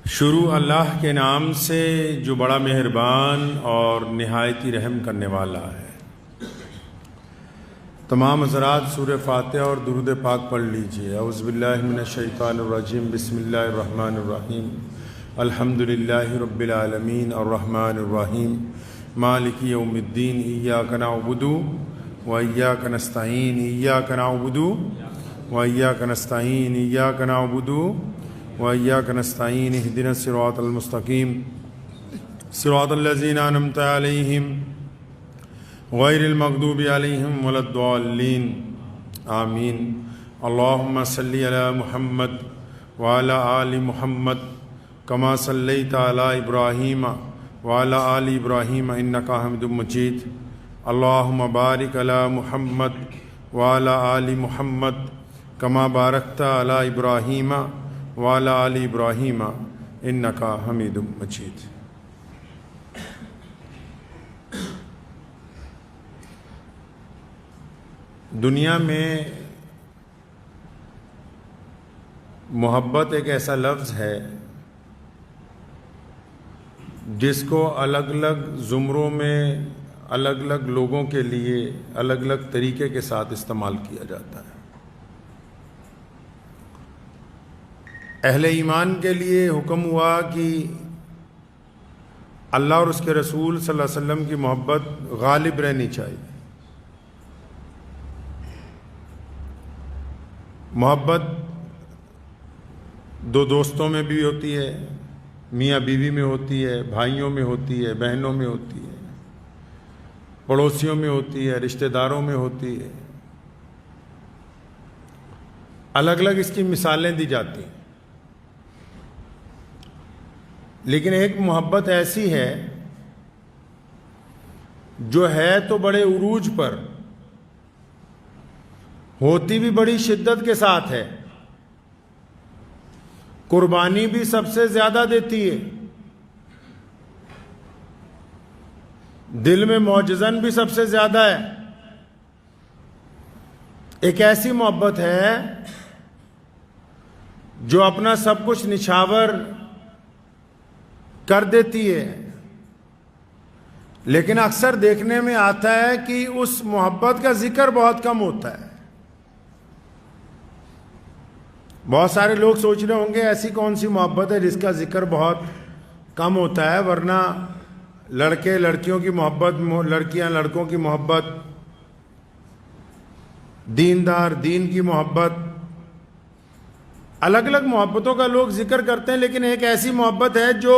شروع اللہ کے نام سے جو بڑا مہربان اور نہایت رحم کرنے والا ہے۔ تمام حضرات سورہ فاتحہ اور درود پاک پڑھ لیجئے۔ اعوذ باللہ من الشیطان الرجیم، بسم اللہ الرحمن الرحیم، الحمدللہ رب العالمین الرحمن الرحیم مالک یوم الدین، ایاک نعبد و ایاک نستعین، ایاک نعبد و ایاک نستعین، ایاک نعبد وَإِيَّاكَ نَسْتَعِينُ اهْدِنَا الصِّرَاطَ الْمُسْتَقِيمَ صِرَاطَ الَّذِينَ أَنْعَمْتَ عَلَيْهِمْ غَيْرِ الْمَغْضُوبِ عَلَيْهِمْ وَلَا الضَّالِّينَ آمین۔ اللہم صلی علی محمد وعلی آل محمد کما صلیت علی ابراہیم وعلی آل ابراہیم انکا حمید مجید۔ اللہم بارک علی محمد وعلی آل محمد کما بارکت علی ابراہیم وعلی آل ابراہیم انکا حمید مجید۔ دنیا میں محبت ایک ایسا لفظ ہے جس کو الگ الگ زمروں میں الگ الگ لوگوں کے لیے الگ الگ طریقے کے ساتھ استعمال کیا جاتا ہے۔ اہل ایمان کے لیے حکم ہوا کہ اللہ اور اس کے رسول صلی اللہ علیہ وسلم کی محبت غالب رہنی چاہیے۔ محبت دو دوستوں میں بھی ہوتی ہے، میاں بیوی میں ہوتی ہے، بھائیوں میں ہوتی ہے، بہنوں میں ہوتی ہے، پڑوسیوں میں ہوتی ہے، رشتہ داروں میں ہوتی ہے۔ الگ الگ اس کی مثالیں دی جاتی ہیں، لیکن ایک محبت ایسی ہے جو ہے تو بڑے عروج پر، ہوتی بھی بڑی شدت کے ساتھ ہے، قربانی بھی سب سے زیادہ دیتی ہے، دل میں معجزن بھی سب سے زیادہ ہے۔ ایک ایسی محبت ہے جو اپنا سب کچھ نچھاور کر دیتی ہے، لیکن اکثر دیکھنے میں آتا ہے کہ اس محبت کا ذکر بہت کم ہوتا ہے۔ بہت سارے لوگ سوچ رہے ہوں گے ایسی کون سی محبت ہے جس کا ذکر بہت کم ہوتا ہے، ورنہ لڑکے لڑکیوں کی محبت، لڑکیاں لڑکوں کی محبت، دیندار دین کی محبت، الگ الگ محبتوں کا لوگ ذکر کرتے ہیں، لیکن ایک ایسی محبت ہے جو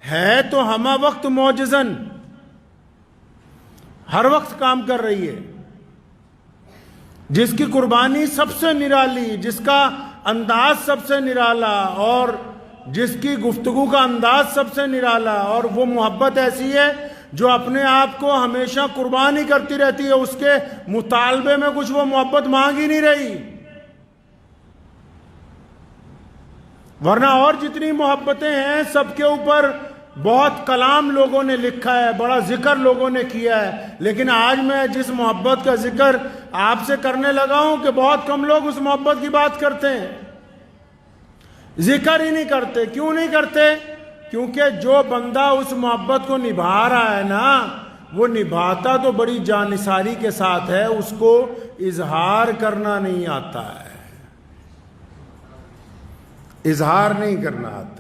ہے تو ہمہ وقت معجزن، ہر وقت کام کر رہی ہے، جس کی قربانی سب سے نرالی، جس کا انداز سب سے نرالا، اور جس کی گفتگو کا انداز سب سے نرالا، اور وہ محبت ایسی ہے جو اپنے آپ کو ہمیشہ قربانی کرتی رہتی ہے، اس کے مطالبے میں کچھ وہ محبت مانگ ہی نہیں رہی۔ ورنہ اور جتنی محبتیں ہیں سب کے اوپر بہت کلام لوگوں نے لکھا ہے، بڑا ذکر لوگوں نے کیا ہے، لیکن آج میں جس محبت کا ذکر آپ سے کرنے لگا ہوں کہ بہت کم لوگ اس محبت کی بات کرتے ہیں، ذکر ہی نہیں کرتے۔ کیوں نہیں کرتے؟ کیونکہ جو بندہ اس محبت کو نبھا رہا ہے نا، وہ نبھاتا تو بڑی جانثاری کے ساتھ ہے، اس کو اظہار کرنا نہیں آتا ہے، اظہار نہیں کرنا آتا۔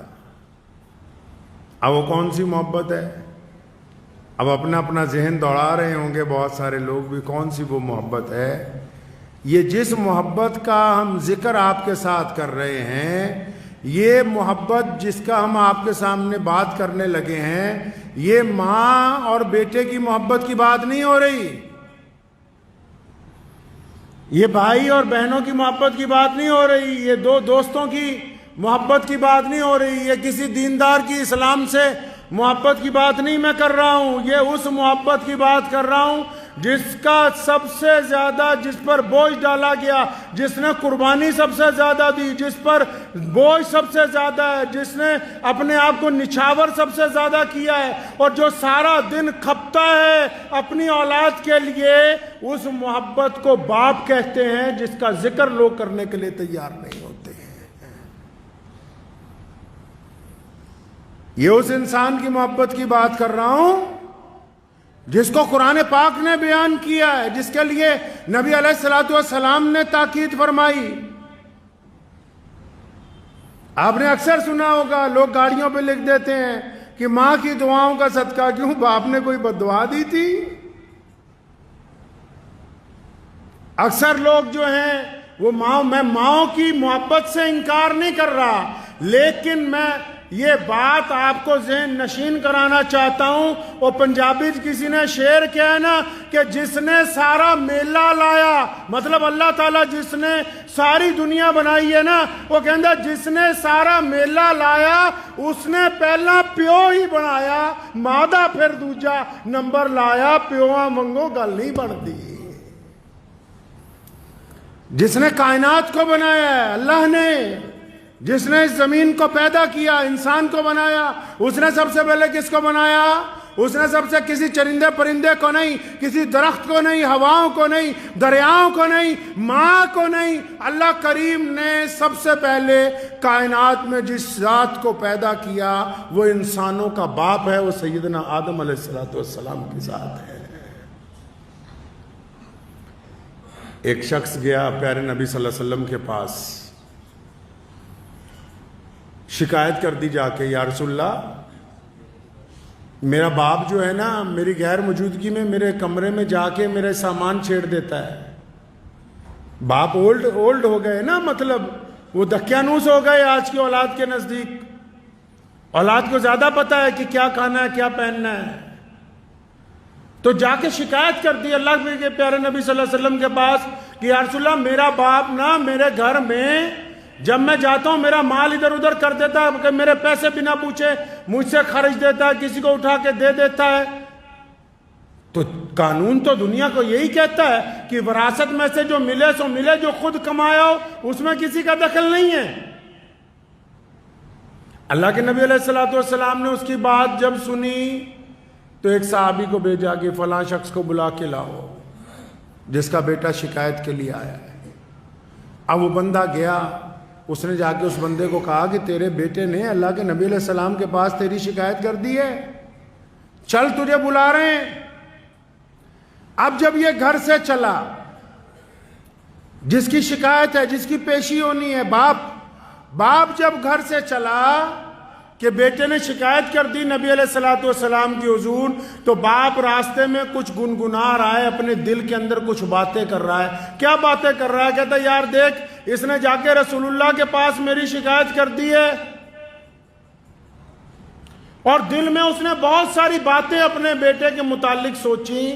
اب وہ کون سی محبت ہے؟ اب اپنا اپنا ذہن دوڑا رہے ہوں گے بہت سارے لوگ بھی، کون سی وہ محبت ہے؟ یہ جس محبت کا ہم ذکر آپ کے ساتھ کر رہے ہیں، یہ محبت جس کا ہم آپ کے سامنے بات کرنے لگے ہیں، یہ ماں اور بیٹے کی محبت کی بات نہیں ہو رہی، یہ بھائی اور بہنوں کی محبت کی بات نہیں ہو رہی، یہ دو دوستوں کی محبت کی بات نہیں ہو رہی، یہ کسی دیندار کی اسلام سے محبت کی بات نہیں میں کر رہا ہوں، یہ اس محبت کی بات کر رہا ہوں جس کا سب سے زیادہ، جس پر بوجھ ڈالا گیا، جس نے قربانی سب سے زیادہ دی، جس پر بوجھ سب سے زیادہ ہے، جس نے اپنے آپ کو نچھاور سب سے زیادہ کیا ہے، اور جو سارا دن کھپتا ہے اپنی اولاد کے لیے، اس محبت کو باپ کہتے ہیں جس کا ذکر لوگ کرنے کے لیے تیار نہیں ہوتے ہیں۔ یہ اس انسان کی محبت کی بات کر رہا ہوں جس کو قرآن پاک نے بیان کیا ہے، جس کے لیے نبی علیہ الصلوۃ والسلام نے تاکید فرمائی۔ آپ نے اکثر سنا ہوگا لوگ گاڑیوں پہ لکھ دیتے ہیں کہ ماں کی دعاؤں کا صدقہ، کیوں باپ نے کوئی بد دعا دی تھی؟ اکثر لوگ جو ہیں وہ میں ماؤں کی محبت سے انکار نہیں کر رہا، لیکن میں یہ بات آپ کو ذہن نشین کرانا چاہتا ہوں۔ وہ پنجابی کسی نے شعر کیا ہے نا کہ جس نے سارا میلہ لایا، مطلب اللہ تعالیٰ جس نے ساری دنیا بنائی ہے نا، وہ کہندا جس نے سارا میلہ لایا اس نے پہلا پیو ہی بنایا، مادہ پھر دوجا نمبر لایا، پیواں منگو گل نہیں بنتی۔ جس نے کائنات کو بنایا ہے اللہ نے، جس نے اس زمین کو پیدا کیا، انسان کو بنایا، اس نے سب سے پہلے کس کو بنایا؟ اس نے سب سے کسی چرندے پرندے کو نہیں، کسی درخت کو نہیں، ہواؤں کو نہیں، دریاؤں کو نہیں، ماں کو نہیں، اللہ کریم نے سب سے پہلے کائنات میں جس ذات کو پیدا کیا وہ انسانوں کا باپ ہے، وہ سیدنا آدم علیہ السلام کی ذات ہے۔ ایک شخص گیا پیارے نبی صلی اللہ علیہ وسلم کے پاس، شکایت کر دی جا کے، یا رسول اللہ میرا باپ جو ہے نا میری غیر موجودگی میں میرے کمرے میں جا کے میرے سامان چھیڑ دیتا ہے۔ باپ اولڈ ہو گئے نا، مطلب وہ دقیانوس ہو گئے آج کی اولاد کے نزدیک۔ اولاد کو زیادہ پتا ہے کہ کیا کھانا ہے کیا پہننا ہے، تو جا کے شکایت کر دی اللہ کے پیارے نبی صلی اللہ علیہ وسلم کے پاس کہ یا رسول اللہ میرا باپ نا میرے گھر میں جب میں جاتا ہوں میرا مال ادھر ادھر کر دیتا ہے، کہ میرے پیسے بنا پوچھے مجھ سے خرچ دیتا ہے، کسی کو اٹھا کے دے دیتا ہے۔ تو قانون تو دنیا کو یہی کہتا ہے کہ وراثت میں سے جو ملے سو ملے، جو خود کمایا ہو اس میں کسی کا دخل نہیں ہے۔ اللہ کے نبی علیہ السلام نے اس کی بات جب سنی تو ایک صحابی کو بھیجا کہ فلاں شخص کو بلا کے لاؤ جس کا بیٹا شکایت کے لیے آیا ہے۔ اب وہ بندہ گیا، اس نے جا کے اس بندے کو کہا کہ تیرے بیٹے نے اللہ کے نبی علیہ السلام کے پاس تیری شکایت کر دی ہے، چل تجھے بلا رہے ہیں۔ اب جب یہ گھر سے چلا، جس کی شکایت ہے جس کی پیشی ہونی ہے، باپ جب گھر سے چلا کہ بیٹے نے شکایت کر دی نبی علیہ السلام کی حضور، تو باپ راستے میں کچھ گنگنا رہا ہے، اپنے دل کے اندر کچھ باتیں کر رہا ہے۔ کیا باتیں کر رہا ہے؟ کہتا ہے یار دیکھ اس نے جا کے رسول اللہ کے پاس میری شکایت کر دی ہے، اور دل میں اس نے بہت ساری باتیں اپنے بیٹے کے متعلق سوچی۔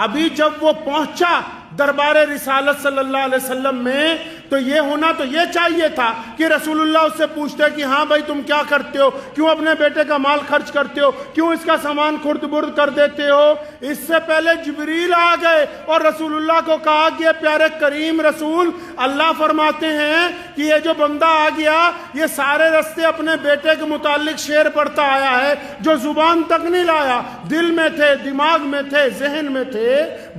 ابھی جب وہ پہنچا دربار رسالت صلی اللہ علیہ وسلم میں، تو یہ ہونا تو یہ چاہیے تھا کہ رسول اللہ اس سے پوچھتے کہ ہاں بھائی تم کیا کرتے ہو، کیوں اپنے بیٹے کا مال خرچ کرتے ہو، کیوں اس کا سامان خرد برد کر دیتے ہو۔ اس سے پہلے جبریل آ گئے اور رسول اللہ کو کہا کہ یہ پیارے کریم رسول اللہ فرماتے ہیں کہ یہ جو بندہ آ گیا یہ سارے رستے اپنے بیٹے کے متعلق شعر پڑھتا آیا ہے، جو زبان تک نہیں لایا، دل میں تھے، دماغ میں تھے، ذہن میں تھے،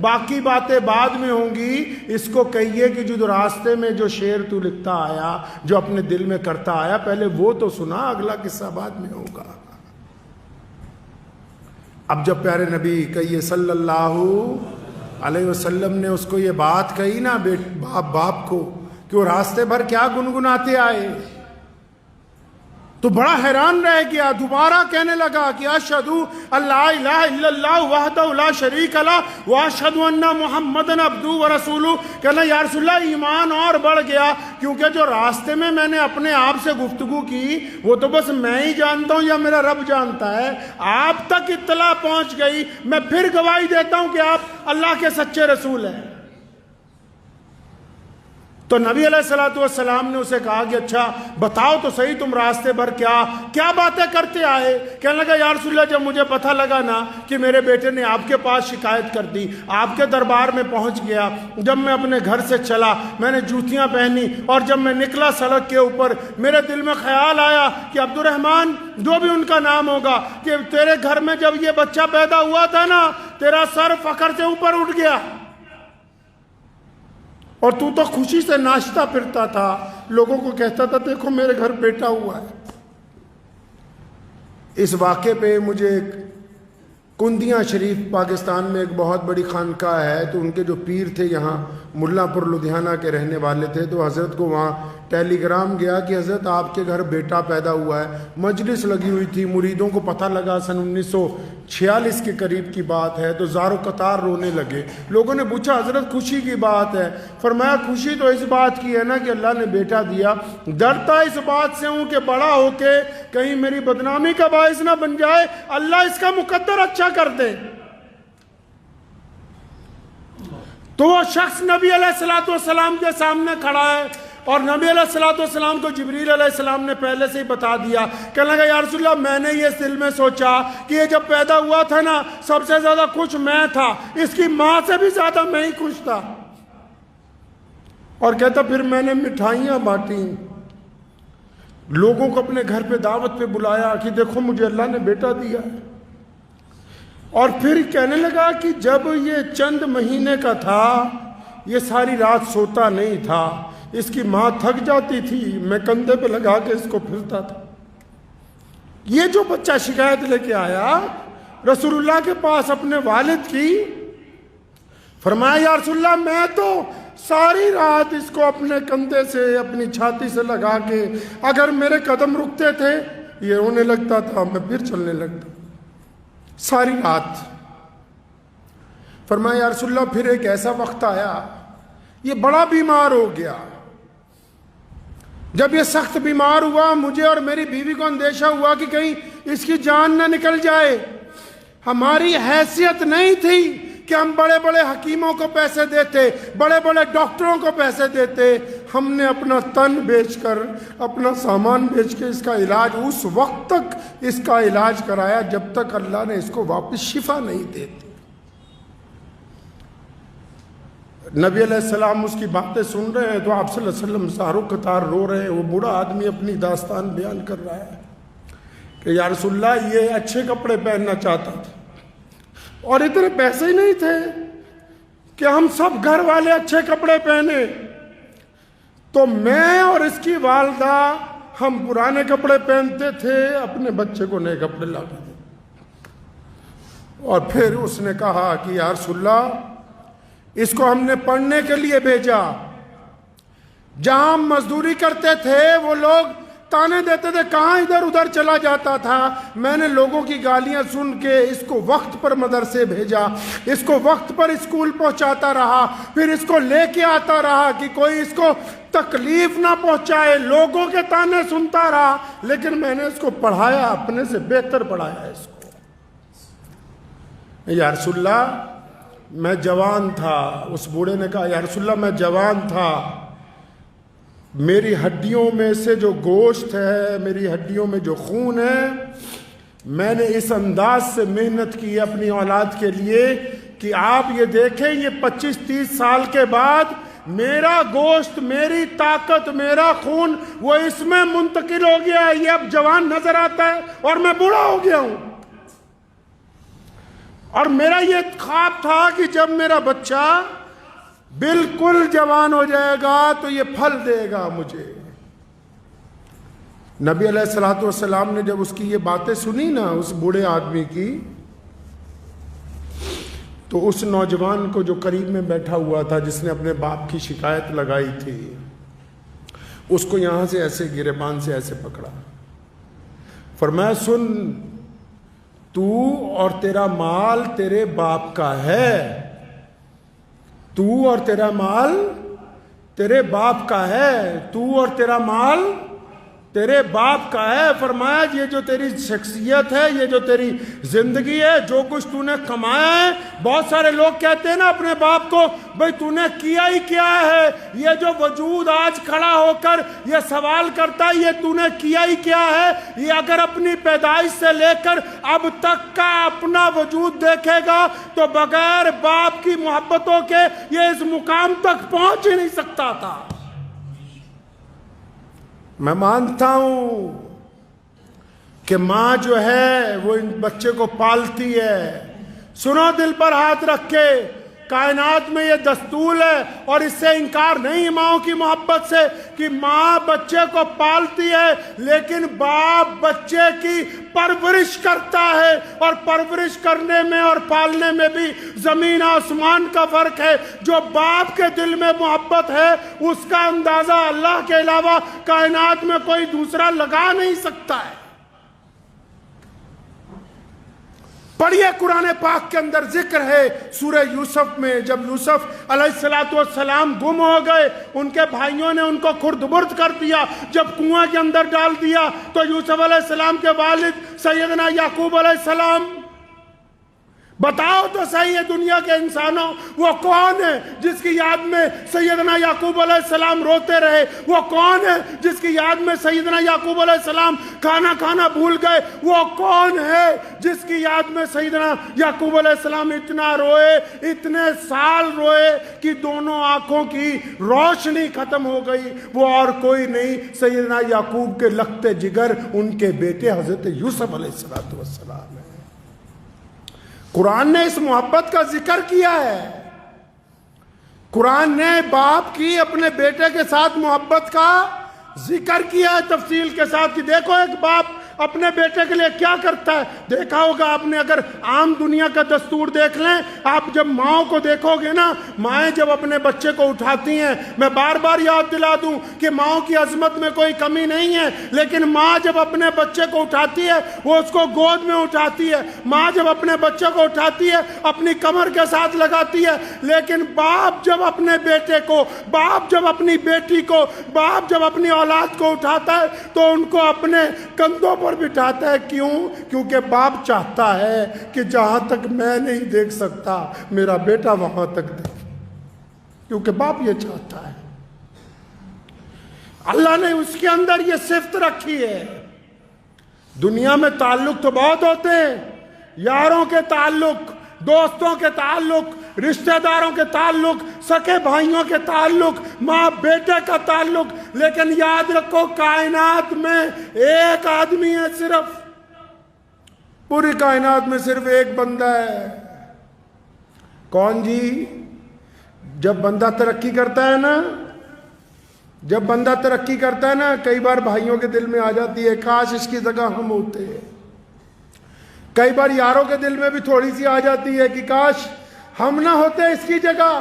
باقی باتیں بعد میں ہوں گی۔ اس کو کہیے کہ جو راستے میں جو شعر تو لکھتا آیا، جو اپنے دل میں کرتا آیا، پہلے وہ تو سنا، اگلا قصہ بعد میں ہوگا۔ اب جب پیارے نبی کہیے صلی اللہ علیہ وسلم نے اس کو یہ بات کہی نا باپ کو کہ وہ راستے بھر کیا گنگناتے آئے، تو بڑا حیران رہ گیا۔ دوبارہ کہنے لگا کہ اشہد ان لا الہ الا اللہ وحدہ لا شریک لہ واشہد ان محمدًا عبدہ ورسولہ۔ کہنا یا رسول اللہ ایمان اور بڑھ گیا، کیونکہ جو راستے میں نے اپنے آپ سے گفتگو کی وہ تو بس میں ہی جانتا ہوں یا میرا رب جانتا ہے، آپ تک اطلاع پہنچ گئی، میں پھر گواہی دیتا ہوں کہ آپ اللہ کے سچے رسول ہیں۔ تو نبی علیہ السلام نے اسے کہا کہ اچھا بتاؤ تو صحیح تم راستے بھر کیا باتیں کرتے آئے۔ کہنے لگا یا رسول اللہ جب مجھے پتہ لگا نا کہ میرے بیٹے نے آپ کے پاس شکایت کر دی، آپ کے دربار میں پہنچ گیا، جب میں اپنے گھر سے چلا میں نے جوتیاں پہنی، اور جب میں نکلا سڑک کے اوپر میرے دل میں خیال آیا کہ عبد الرحمن جو بھی ان کا نام ہوگا، کہ تیرے گھر میں جب یہ بچہ پیدا ہوا تھا نا تیرا سر فخر سے اوپر اٹھ گیا، اور تو خوشی سے ناچتا پھرتا تھا، لوگوں کو کہتا تھا دیکھو میرے گھر بیٹا ہوا ہے۔ اس واقعے پہ مجھے کندیاں شریف پاکستان میں ایک بہت بڑی خانقاہ ہے، تو ان کے جو پیر تھے یہاں ملا پور لدھیانہ کے رہنے والے تھے، تو حضرت کو وہاں ٹیلی گرام گیا کہ حضرت آپ کے گھر بیٹا پیدا ہوا ہے۔ مجلس لگی ہوئی تھی، مریدوں کو پتہ لگا، سن 1946 کے قریب کی بات ہے، تو زار و قطار رونے لگے۔ لوگوں نے پوچھا حضرت خوشی کی بات ہے؟ فرمایا خوشی تو اس بات کی ہے نا کہ اللہ نے بیٹا دیا، ڈرتا اس بات سے ہوں کہ بڑا ہو کے کہیں میری بدنامی کا باعث نہ بن جائے، اللہ اس کا مقدر اچھا کر دے۔ تو وہ شخص نبی علیہ السلام کے سامنے کھڑا ہے، اور نبی علیہ السلام کو جبریل علیہ السلام نے پہلے سے ہی بتا دیا، کہنے لگا یا رسول اللہ میں نے یہ دل میں سوچا کہ یہ جب پیدا ہوا تھا نا سب سے زیادہ خوش میں تھا، اس کی ماں سے بھی زیادہ میں ہی خوش تھا۔ اور کہتا پھر میں نے مٹھائیاں بانٹی، لوگوں کو اپنے گھر پہ دعوت پہ بلایا کہ دیکھو مجھے اللہ نے بیٹا دیا ہے۔ اور پھر کہنے لگا کہ جب یہ چند مہینے کا تھا یہ ساری رات سوتا نہیں تھا، اس کی ماں تھک جاتی تھی، میں کندھے پہ لگا کے اس کو پھرتا تھا۔ یہ جو بچہ شکایت لے کے آیا رسول اللہ کے پاس اپنے والد کی، فرمایا یا رسول اللہ میں تو ساری رات اس کو اپنے کندھے سے اپنی چھاتی سے لگا کے اگر میرے قدم رکتے تھے یہ رونے لگتا تھا، میں پھر چلنے لگتا ساری رات۔ فرمایا یا رسول اللہ پھر ایک ایسا وقت آیا یہ بڑا بیمار ہو گیا، جب یہ سخت بیمار ہوا مجھے اور میری بیوی کو اندیشہ ہوا کہ کہیں اس کی جان نہ نکل جائے۔ ہماری حیثیت نہیں تھی کہ ہم بڑے بڑے حکیموں کو پیسے دیتے، بڑے بڑے ڈاکٹروں کو پیسے دیتے، ہم نے اپنا تن بیچ کر اپنا سامان بیچ کے اس کا علاج اس وقت تک اس کا علاج کرایا جب تک اللہ نے اس کو واپس شفا نہیں دیتی۔ نبی علیہ السلام اس کی باتیں سن رہے ہیں تو آپ صلی اللہ علیہ وسلم زارو قطار رو رہے ہیں۔ وہ بوڑھا آدمی اپنی داستان بیان کر رہا ہے کہ یا رسول اللہ یہ اچھے کپڑے پہننا چاہتا تھا اور اتنے پیسے ہی نہیں تھے کہ ہم سب گھر والے اچھے کپڑے پہنے، تو میں اور اس کی والدہ ہم پرانے کپڑے پہنتے تھے، اپنے بچے کو نئے کپڑے لا کے دیتے۔ اور پھر اس نے کہا کہ یا رسول اللہ اس کو ہم نے پڑھنے کے لیے بھیجا، جہاں ہم مزدوری کرتے تھے وہ لوگ تانے دیتے تھے کہاں ادھر ادھر چلا جاتا تھا، میں نے لوگوں کی گالیاں سن کے اس کو وقت پر مدرسے بھیجا، اس کو وقت پر اسکول پہنچاتا رہا، پھر اس کو لے کے آتا رہا کہ کوئی اس کو تکلیف نہ پہنچائے، لوگوں کے تانے سنتا رہا، لیکن میں نے اس کو پڑھایا، اپنے سے بہتر پڑھایا اس کو۔ یا رسول اللہ میں جوان تھا، اس بوڑھے نے کہا یا رسول اللہ میں جوان تھا، میری ہڈیوں میں سے جو گوشت ہے، میری ہڈیوں میں جو خون ہے، میں نے اس انداز سے محنت کی اپنی اولاد کے لیے کہ آپ یہ دیکھیں یہ 25-30 سال کے بعد میرا گوشت، میری طاقت، میرا خون وہ اس میں منتقل ہو گیا ہے، یہ اب جوان نظر آتا ہے اور میں بوڑھا ہو گیا ہوں۔ اور میرا یہ خواب تھا کہ جب میرا بچہ بالکل جوان ہو جائے گا تو یہ پھل دے گا مجھے۔ نبی علیہ السلام نے جب اس کی یہ باتیں سنی نا اس بوڑھے آدمی کی، تو اس نوجوان کو جو قریب میں بیٹھا ہوا تھا جس نے اپنے باپ کی شکایت لگائی تھی، اس کو یہاں سے ایسے گریبان سے ایسے پکڑا، فرمایا سن تو اور تیرا مال تیرے باپ کا ہے، تو اور تیرا مال تیرے باپ کا ہے، تو اور تیرا مال تیرے باپ کا ہے۔ فرمایا یہ جو تیری شخصیت ہے، یہ جو تیری زندگی ہے، جو کچھ تو نے کمایا ہے، بہت سارے لوگ کہتے ہیں نا اپنے باپ کو بھئی تو نے کیا ہی کیا ہے، یہ جو وجود آج کھڑا ہو کر یہ سوال کرتا ہے یہ تو نے کیا ہی کیا ہے، یہ اگر اپنی پیدائش سے لے کر اب تک کا اپنا وجود دیکھے گا تو بغیر باپ کی محبتوں کے یہ اس مقام تک پہنچ ہی نہیں سکتا تھا۔ میں مانتا ہوں کہ ماں جو ہے وہ ان بچے کو پالتی ہے، سنو دل پر ہاتھ رکھ کے، کائنات میں یہ دستور ہے اور اس سے انکار نہیں ماؤں کی محبت سے کہ ماں بچے کو پالتی ہے، لیکن باپ بچے کی پرورش کرتا ہے، اور پرورش کرنے میں اور پالنے میں بھی زمین آسمان کا فرق ہے۔ جو باپ کے دل میں محبت ہے اس کا اندازہ اللہ کے علاوہ کائنات میں کوئی دوسرا لگا نہیں سکتا ہے۔ پڑھیے قرآن پاک کے اندر ذکر ہے سورہ یوسف میں، جب یوسف علیہ السلام گم ہو گئے، ان کے بھائیوں نے ان کو خرد برد کر دیا، جب کنواں کے اندر ڈال دیا تو یوسف علیہ السلام کے والد سیدنا یعقوب علیہ السلام، بتاؤ تو صحیح ہے دنیا کے انسانوں، وہ کون ہے جس کی یاد میں سیدنا یعقوب علیہ السلام روتے رہے؟ وہ کون ہے جس کی یاد میں سیدنا یعقوب علیہ السلام کھانا بھول گئے؟ وہ کون ہے جس کی یاد میں سیدنا یعقوب علیہ السلام اتنا روئے، اتنے سال روئے کہ دونوں آنکھوں کی روشنی ختم ہو گئی؟ وہ اور کوئی نہیں، سیدنا یعقوب کے لخت جگر ان کے بیٹے حضرت یوسف علیہ السلام ہے۔ قرآن نے اس محبت کا ذکر کیا ہے، قرآن نے باپ کی اپنے بیٹے کے ساتھ محبت کا ذکر کیا ہے تفصیل کے ساتھ کہ دیکھو ایک باپ اپنے بیٹے کے لیے کیا کرتا ہے۔ دیکھا ہوگا آپ نے، اگر عام دنیا کا دستور دیکھ لیں، آپ جب ماؤں کو دیکھو گے نا، مائیں جب اپنے بچے کو اٹھاتی ہیں، میں بار بار یاد دلا دوں کہ ماؤں کی عظمت میں کوئی کمی نہیں ہے، لیکن ماں جب اپنے بچے کو اٹھاتی ہے وہ اس کو گود میں اٹھاتی ہے، ماں جب اپنے بچے کو اٹھاتی ہے اپنی کمر کے ساتھ لگاتی ہے، لیکن باپ جب اپنے بیٹے کو، باپ جب اپنی بیٹی کو، باپ جب اپنی اولاد کو اٹھاتا ہے تو ان کو اپنے کندھوں پر بٹھاتا ہے۔ کیوں؟ کیونکہ باپ چاہتا ہے کہ جہاں تک میں نہیں دیکھ سکتا میرا بیٹا وہاں تک دیکھے، کیونکہ باپ یہ چاہتا ہے۔ اللہ نے اس کے اندر یہ صفت رکھی ہے۔ دنیا میں تعلق تو بہت ہوتے ہیں، یاروں کے تعلق، دوستوں کے تعلق، رشتہ داروں کے تعلق، سکے بھائیوں کے تعلق، ماں بیٹے کا تعلق، لیکن یاد رکھو کائنات میں ایک آدمی ہے، صرف پوری کائنات میں صرف ایک بندہ ہے۔ کون جی؟ جب بندہ ترقی کرتا ہے نا، جب بندہ ترقی کرتا ہے نا، کئی بار بھائیوں کے دل میں آ جاتی ہے کاش اس کی جگہ ہم ہوتے ہیں۔ کئی بار یاروں کے دل میں بھی تھوڑی سی آ جاتی ہے کہ کاش ہم نہ ہوتے اس کی جگہ۔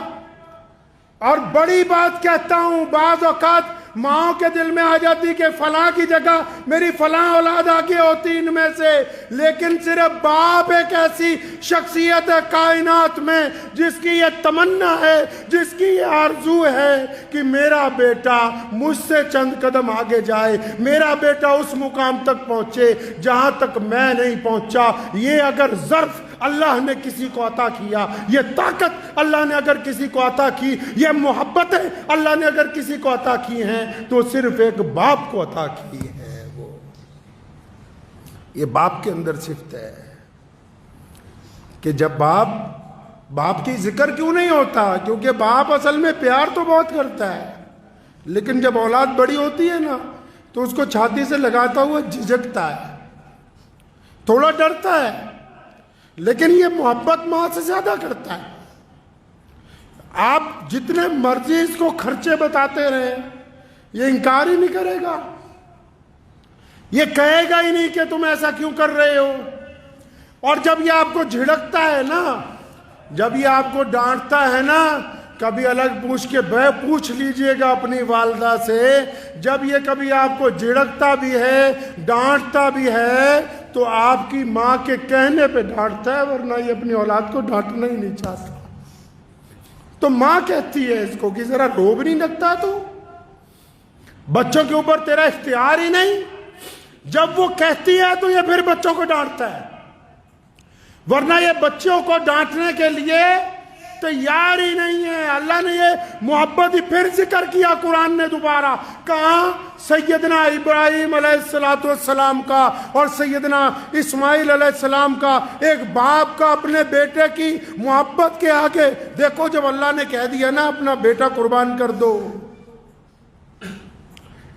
اور بڑی بات کہتا ہوں، بعض اوقات ماں کے دل میں آ جاتی کہ فلاں کی جگہ میری فلاں اولاد آگے ہوتی ان میں سے، لیکن صرف باپ ایک ایسی شخصیت ہے کائنات میں جس کی یہ تمنا ہے، جس کی یہ آرزو ہے کہ میرا بیٹا مجھ سے چند قدم آگے جائے، میرا بیٹا اس مقام تک پہنچے جہاں تک میں نہیں پہنچا۔ یہ اگر ظرف اللہ نے کسی کو عطا کیا، یہ طاقت اللہ نے اگر کسی کو عطا کی، یہ محبتیں اللہ نے اگر کسی کو عطا کی ہیں تو صرف ایک باپ کو عطا کی ہے۔ وہ یہ باپ کے اندر صفت ہے کہ جب باپ کی ذکر کیوں نہیں ہوتا؟ کیونکہ باپ اصل میں پیار تو بہت کرتا ہے، لیکن جب اولاد بڑی ہوتی ہے نا تو اس کو چھاتی سے لگاتا ہوا جھجکتا ہے، تھوڑا ڈرتا ہے، لیکن یہ محبت ماں سے زیادہ کرتا ہے۔ آپ جتنے مرضی اس کو خرچے بتاتے رہیں یہ انکار ہی نہیں کرے گا، یہ کہے گا ہی نہیں کہ تم ایسا کیوں کر رہے ہو۔ اور جب یہ آپ کو جھڑکتا ہے نا، جب یہ آپ کو ڈانٹتا ہے نا، کبھی الگ پوچھ لیجئے گا اپنی والدہ سے، جب یہ کبھی آپ کو جھڑکتا بھی ہے، ڈانٹتا بھی ہے تو آپ کی ماں کے کہنے پہ ڈانٹتا ہے، ورنہ یہ اپنی اولاد کو ڈانٹنا ہی نہیں چاہتا۔ تو ماں کہتی ہے اس کو کہ ذرا رو بھی نہیں لگتا، تو بچوں کے اوپر تیرا اختیار ہی نہیں۔ جب وہ کہتی ہے تو یہ پھر بچوں کو ڈانٹتا ہے، ورنہ یہ بچوں کو ڈانٹنے کے لیے تیار ہی نہیں ہے۔ اللہ نے یہ محبت ہی پھر ذکر کیا قرآن نے دوبارہ، کہاں؟ سیدنا ابراہیم علیہ السلام کا اور سیدنا اسماعیل علیہ السلام کا، ایک باپ کا اپنے بیٹے کی محبت کے آگے۔ دیکھو جب اللہ نے کہہ دیا نا اپنا بیٹا قربان کر دو،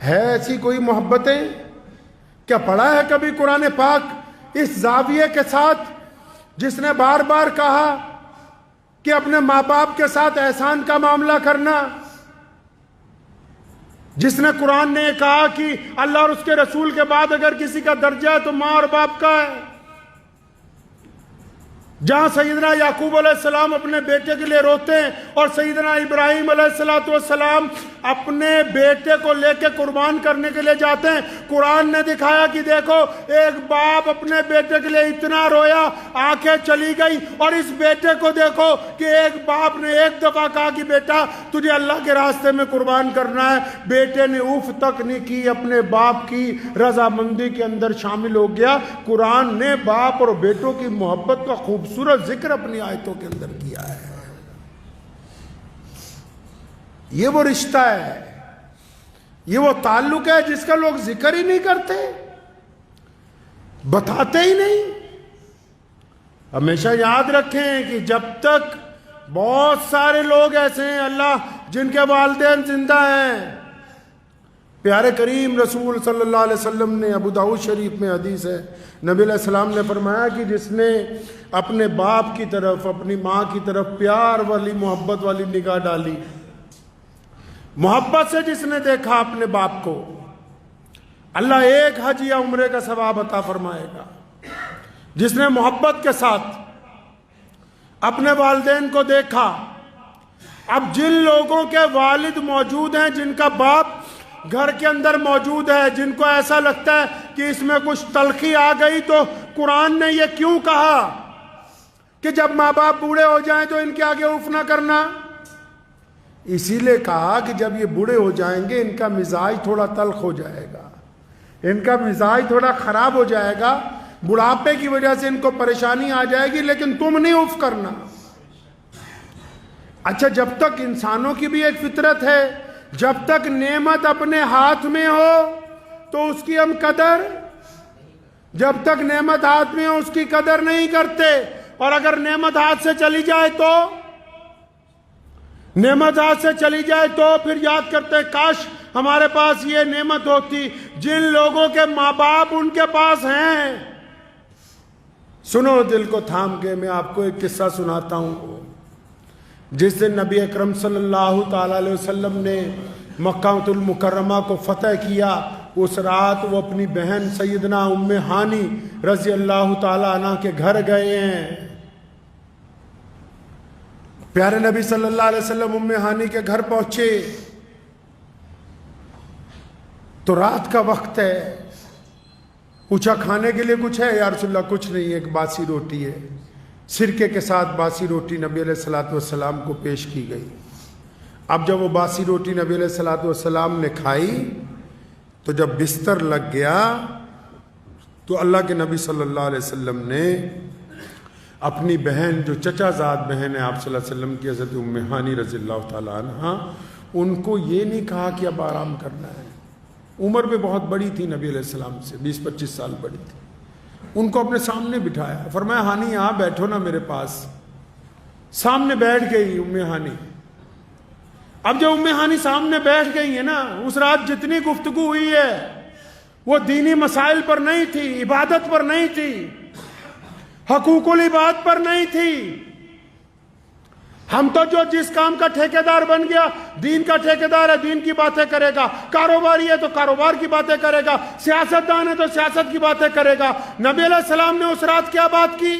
ہے ایسی کوئی محبتیں؟ کیا پڑھا ہے کبھی قرآن پاک اس زاویے کے ساتھ جس نے بار بار کہا کہ اپنے ماں باپ کے ساتھ احسان کا معاملہ کرنا، جس نے قرآن نے کہا کہ اللہ اور اس کے رسول کے بعد اگر کسی کا درجہ ہے تو ماں اور باپ کا ہے، جہاں سیدنا یعقوب علیہ السلام اپنے بیٹے کے لیے روتے ہیں اور سیدنا ابراہیم علیہ السلام اپنے بیٹے کو لے کے قربان کرنے کے لیے جاتے ہیں، قرآن نے دکھایا کہ دیکھو ایک باپ اپنے بیٹے کے لیے اتنا رویا، آنکھیں چلی گئی، اور اس بیٹے کو دیکھو کہ ایک باپ نے ایک دفعہ کہا کہ بیٹا تجھے اللہ کے راستے میں قربان کرنا ہے، بیٹے نے اف تک نہیں کی، اپنے باپ کی رضامندی کے اندر شامل ہو گیا۔ قرآن نے باپ اور بیٹوں کی محبت کا خوبصورت ذکر اپنی آیتوں کے اندر کیا ہے۔ یہ وہ رشتہ ہے، یہ وہ تعلق ہے جس کا لوگ ذکر ہی نہیں کرتے، بتاتے ہی نہیں۔ ہمیشہ یاد رکھیں کہ جب تک بہت سارے لوگ ایسے ہیں اللہ جن کے والدین زندہ ہیں، پیارے کریم رسول صلی اللہ علیہ وسلم نے، ابو داؤد شریف میں حدیث ہے، نبی علیہ السلام نے فرمایا کہ جس نے اپنے باپ کی طرف، اپنی ماں کی طرف پیار والی، محبت والی نگاہ ڈالی، محبت سے جس نے دیکھا اپنے باپ کو، اللہ ایک حج یا عمرے کا ثواب عطا فرمائے گا۔ جس نے محبت کے ساتھ اپنے والدین کو دیکھا، اب جن لوگوں کے والد موجود ہیں، جن کا باپ گھر کے اندر موجود ہے، جن کو ایسا لگتا ہے کہ اس میں کچھ تلخی آ گئی، تو قرآن نے یہ کیوں کہا کہ جب ماں باپ بوڑھے ہو جائیں تو ان کے آگے اف نہ کرنا؟ اسی لیے کہا کہ جب یہ بوڑھے ہو جائیں گے ان کا مزاج تھوڑا تلخ ہو جائے گا، ان کا مزاج تھوڑا خراب ہو جائے گا، بڑھاپے کی وجہ سے ان کو پریشانی آ جائے گی، لیکن تم نہیں اف کرنا۔ اچھا، جب تک انسانوں کی بھی ایک فطرت ہے، جب تک نعمت اپنے ہاتھ میں ہو تو اس کی ہم قدر، جب تک نعمت ہاتھ میں ہو اس کی قدر نہیں کرتے، اور اگر نعمت ہاتھ سے چلی جائے تو، نعمت ہاتھ سے چلی جائے تو پھر یاد کرتے کاش ہمارے پاس یہ نعمت ہوتی۔ جن لوگوں کے ماں باپ ان کے پاس ہیں، سنو دل کو تھام کے، میں آپ کو ایک قصہ سناتا ہوں۔ جس دن نبی اکرم صلی اللہ تعالی علیہ وسلم نے مکہ المکرمہ کو فتح کیا، اس رات وہ اپنی بہن سیدنا ام ہانی رضی اللہ تعالی عنہ کے گھر گئے ہیں۔ پیارے نبی صلی اللہ علیہ وسلم ام ہانی کے گھر پہنچے تو رات کا وقت ہے، پوچھا کھانے کے لیے کچھ ہے؟ یا رسول اللہ کچھ نہیں، ایک باسی روٹی ہے۔ سرکے کے ساتھ باسی روٹی نبی علیہ السلام کو پیش کی گئی۔ اب جب وہ باسی روٹی نبی علیہ السلام نے کھائی تو جب بستر لگ گیا تو اللہ کے نبی صلی اللہ علیہ وسلم نے اپنی بہن، جو چچا زاد بہن ہے آپ صلی اللہ علیہ وسلم کی، حضرت ام ہانی رضی اللہ تعالی عنہ، ان کو یہ نہیں کہا کہ اب آرام کرنا ہے، عمر بھی بہت بڑی تھی نبی علیہ السلام سے، 20-25 سال بڑی تھی، ان کو اپنے سامنے بٹھایا، فرمایا ہانی یہاں بیٹھو نا میرے پاس۔ سامنے بیٹھ گئی ام ہانی۔ اب جب ام ہانی سامنے بیٹھ گئی ہے نا، اس رات جتنی گفتگو ہوئی ہے وہ دینی مسائل پر نہیں تھی، عبادت پر نہیں تھی، حقوق العباد پر نہیں تھی۔ ہم تو جو جس کام کا ٹھیکیدار بن گیا، دین کا ٹھیکیدار ہے، دین کی باتیں کرے گا، کاروباری ہے تو کاروبار کی باتیں کرے گا، سیاستدان ہے تو سیاست کی باتیں کرے گا۔ نبی علیہ السلام نے اس رات کیا بات کی؟